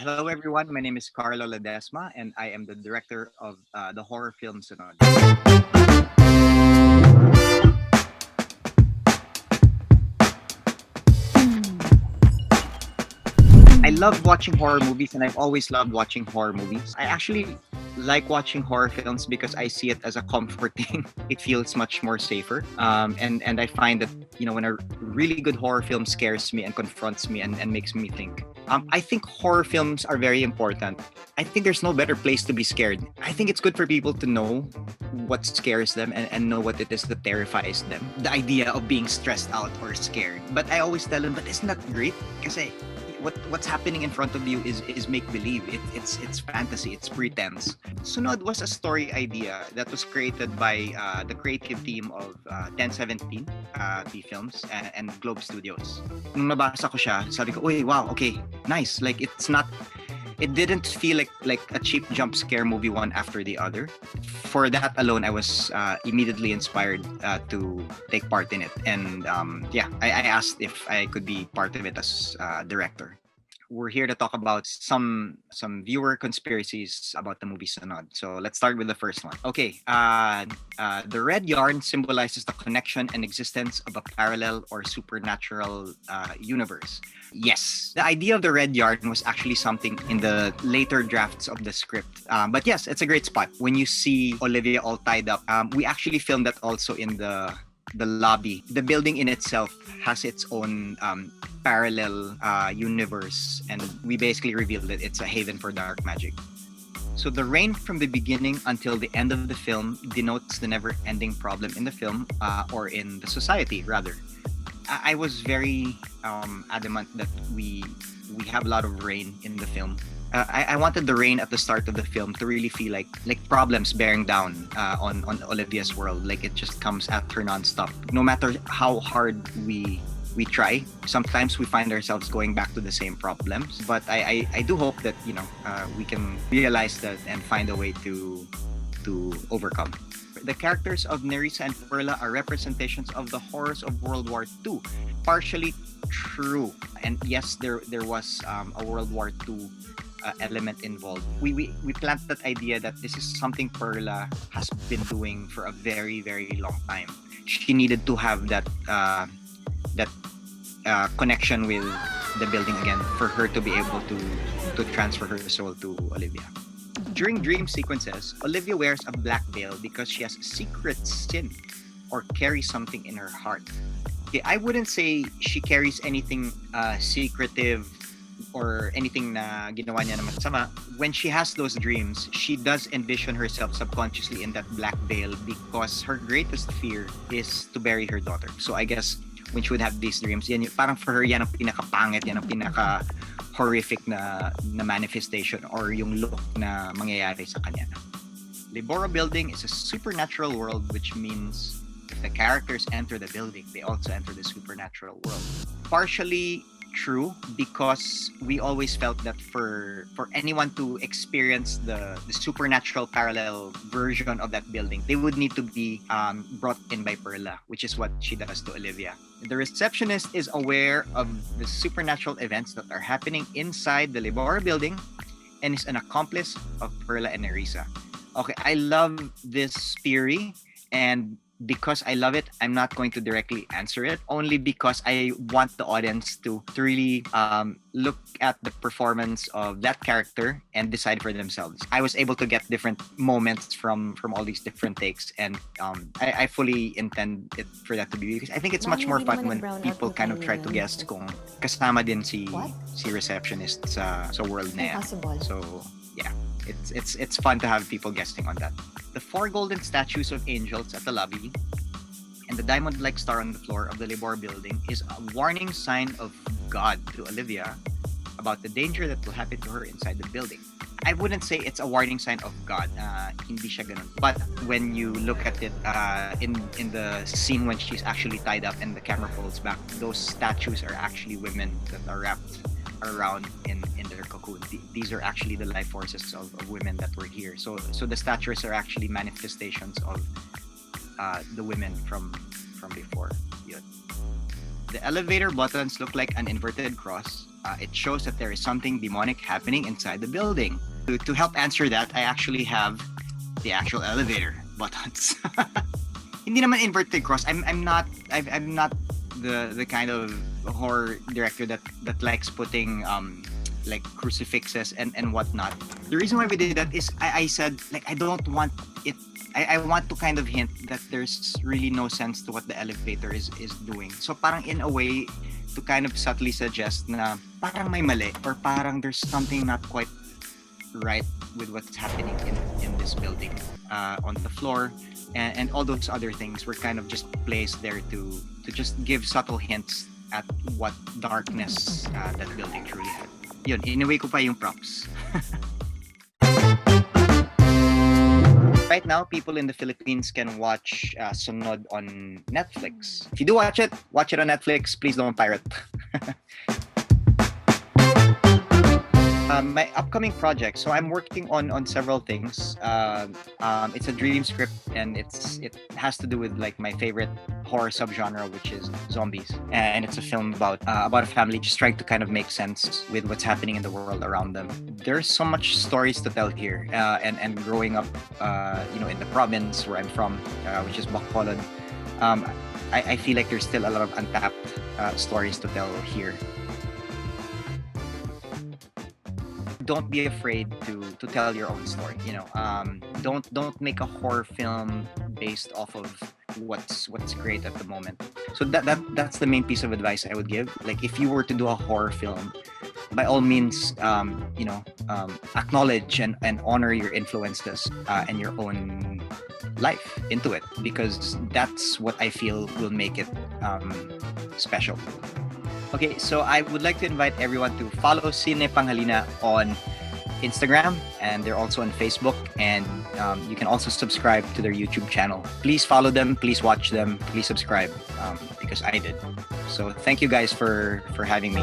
Hello, everyone. My name is Carlo Ledesma, and I am the director of the horror film Sunod. I love watching horror movies, and I've always loved watching horror movies. I actually like watching horror films because I see it as a comforting. It feels much more safer, and I find that when a really good horror film scares me and confronts me and makes me think. I think horror films are very important. I think there's no better place to be scared. I think it's good for people to know what scares them and know what it is that terrifies them. The idea of being stressed out or scared. But I always tell them, but isn't that great? Kasi what's happening in front of you is make believe. It's fantasy. It's pretense. Sunod was a story idea that was created by the creative team of 1017 T Films and Globe Studios. Nung nabasa ko siya, sabi ko, "Uy, wow, okay, nice." Like it didn't feel like a cheap jump scare movie one after the other. For that alone, I was immediately inspired to take part in it. And I asked if I could be part of it as director. We're here to talk about some viewer conspiracies about the movie Sunod. So let's start with the first one. Okay, the red yarn symbolizes the connection and existence of a parallel or supernatural universe. Yes, the idea of the red yarn was actually something in the later drafts of the script. But yes, it's a great spot. When you see Olivia all tied up, we actually filmed that also in the lobby. The building in itself has its own parallel universe, and we basically revealed that it's a haven for dark magic. So the rain from the beginning until the end of the film denotes the never-ending problem in the film, or in the society, rather. I was very adamant that we have a lot of rain in the film. I wanted the rain at the start of the film to really feel like problems bearing down on Olivia's world. Like it just comes at her nonstop. No matter how hard we try, sometimes we find ourselves going back to the same problems. But I do hope that we can realize that and find a way to overcome. The characters of Nerissa and Perla are representations of the horrors of World War II. Partially true. And yes, there was a World War II element involved. We planted that idea that this is something Perla has been doing for a very, very long time. She needed to have that connection with the building again for her to be able to transfer her soul to Olivia. During dream sequences, Olivia wears a black veil because she has a secret sin or carries something in her heart. Okay, I wouldn't say she carries anything secretive or anything na ginawa niya na masama. When she has those dreams, she does envision herself subconsciously in that black veil because her greatest fear is to bury her daughter. So I guess when she would have these dreams, parang for her, yan ang pinaka-pangit, yan ang pinaka-horrific na manifestation or yung look na mangyayari sa kanya. Libora building is a supernatural world, which means if the characters enter the building, they also enter the supernatural world. Partially true, because we always felt that for anyone to experience the supernatural parallel version of that building, they would need to be brought in by Perla, which is what she does to Olivia. The receptionist is aware of the supernatural events that are happening inside the Libora building and is an accomplice of Perla and Nerissa. Okay, I love this theory, and because I love it, I'm not going to directly answer it, only because I want the audience to really look at the performance of that character and decide for themselves. I was able to get different moments from all these different takes, and I fully intend it for that to be, because I think it's much more fun when people kind of try to guess kung kasama din si receptionist sa world na yan. So yeah, it's fun to have people guessing on that. The 4 golden statues of angels at the lobby and the diamond-like star on the floor of the Libor building is a warning sign of God to Olivia about the danger that will happen to her inside the building. I wouldn't say it's a warning sign of God. Hindi siya ganun. But when you look at it in the scene when she's actually tied up and the camera pulls back, those statues are actually women that are wrapped around in their cocoon. These are actually the life forces of women that were here. So the statues are actually manifestations of the women from before. Yun. The elevator buttons look like an inverted cross. It shows that there is something demonic happening inside the building. To help answer that, I actually have the actual elevator buttons. Hindi naman inverted cross. I'm not the kind of horror director that likes putting like crucifixes and whatnot. The reason why we did that is I said like I don't want it. I want to kind of hint that there's really no sense to what the elevator is doing. So parang in a way to kind of subtly suggest na parang may mali or parang there's something not quite right with what's happening in this building on the floor, and all those other things were kind of just placed there to just give subtle hints at what darkness that building truly had. Yun, inuwi ko pa yung props. Right now, people in the Philippines can watch Sunod on Netflix. If you do watch it on Netflix. Please don't pirate. My upcoming project. So I'm working on several things. It's a dream script, and it has to do with like my favorite horror subgenre, which is zombies. And it's a film about a family just trying to kind of make sense with what's happening in the world around them. There's so much stories to tell here. And growing up, in the province where I'm from, which is Bacolod, I feel like there's still a lot of untapped stories to tell here. Don't be afraid to tell your own story. Don't make a horror film based off of what's great at the moment. So that's the main piece of advice I would give. Like if you were to do a horror film, by all means, acknowledge and honor your influences and your own life into it, because that's what I feel will make it special. Okay, so I would like to invite everyone to follow Sinepanghalina on Instagram, and they're also on Facebook, and you can also subscribe to their YouTube channel. Please follow them, please watch them, please subscribe, because I did. So thank you guys for having me.